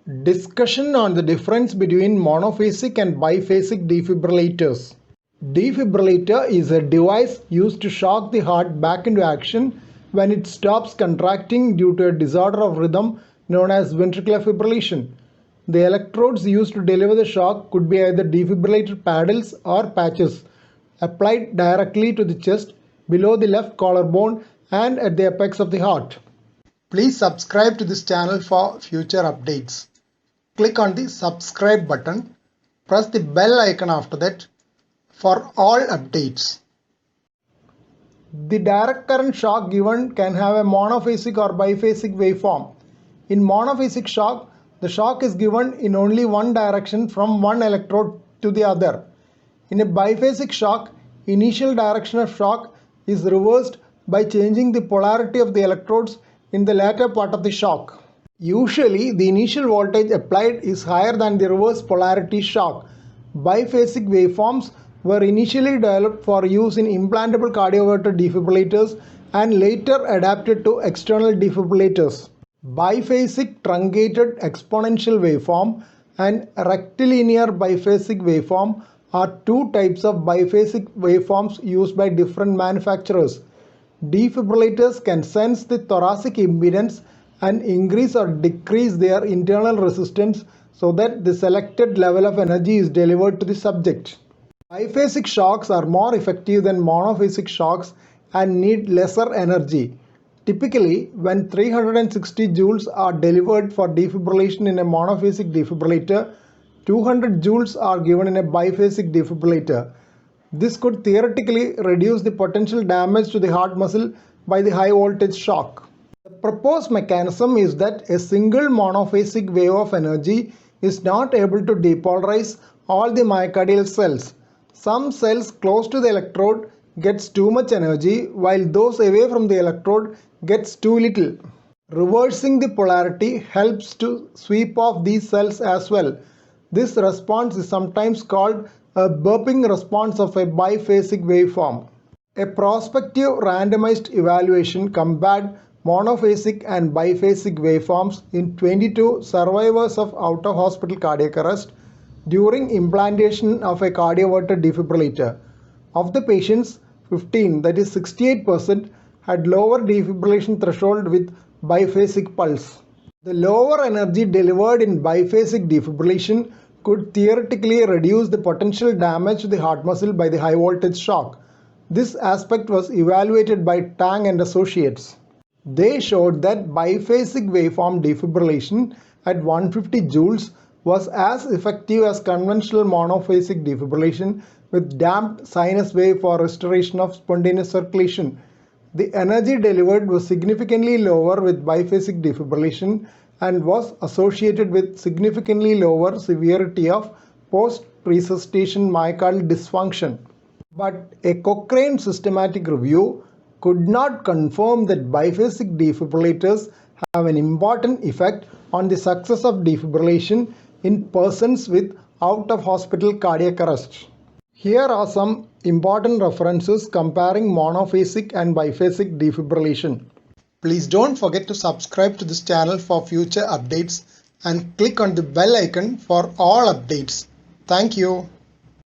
Discussion on the difference between monophasic and biphasic defibrillators. Defibrillator is a device used to shock the heart back into action when it stops contracting due to a disorder of rhythm known as ventricular fibrillation. The electrodes used to deliver the shock could be either defibrillator paddles or patches applied directly to the chest, below the left collarbone and at the apex of the heart. Please subscribe to this channel for future updates. Click on the subscribe button. Press the bell icon after that for all updates. The direct current shock given can have a monophasic or biphasic waveform. In monophasic shock, the shock is given in only one direction from one electrode to the other. In a biphasic shock, initial direction of shock is reversed by changing the polarity of the electrodes in the latter part of the shock. Usually, the initial voltage applied is higher than the reverse polarity shock. Biphasic waveforms were initially developed for use in implantable cardioverter defibrillators and later adapted to external defibrillators. Biphasic truncated exponential waveform and rectilinear biphasic waveform are two types of biphasic waveforms used by different manufacturers. Defibrillators can sense the thoracic impedance and increase or decrease their internal resistance so that the selected level of energy is delivered to the subject. Biphasic shocks are more effective than monophasic shocks and need lesser energy. Typically, when 360 joules are delivered for defibrillation in a monophasic defibrillator, 200 joules are given in a biphasic defibrillator. This could theoretically reduce the potential damage to the heart muscle by the high voltage shock. The proposed mechanism is that a single monophasic wave of energy is not able to depolarize all the myocardial cells. Some cells close to the electrode gets too much energy while those away from the electrode gets too little. Reversing the polarity helps to sweep off these cells as well. This response is sometimes called a burping response of a biphasic waveform. A prospective randomized evaluation compared monophasic and biphasic waveforms in 22 survivors of out-of-hospital cardiac arrest during implantation of a cardioverter defibrillator. Of the patients, 15, that is 68%, had lower defibrillation threshold with biphasic pulse. The lower energy delivered in biphasic defibrillation could theoretically reduce the potential damage to the heart muscle by the high voltage shock. This aspect was evaluated by Tang and Associates. They showed that biphasic waveform defibrillation at 150 joules was as effective as conventional monophasic defibrillation with damped sinus wave for restoration of spontaneous circulation. The energy delivered was significantly lower with biphasic defibrillation and was associated with significantly lower severity of post-resuscitation myocardial dysfunction. But a Cochrane systematic review could not confirm that biphasic defibrillators have an important effect on the success of defibrillation in persons with out-of-hospital cardiac arrest. Here are some important references comparing monophasic and biphasic defibrillation. Please don't forget to subscribe to this channel for future updates and click on the bell icon for all updates. Thank you.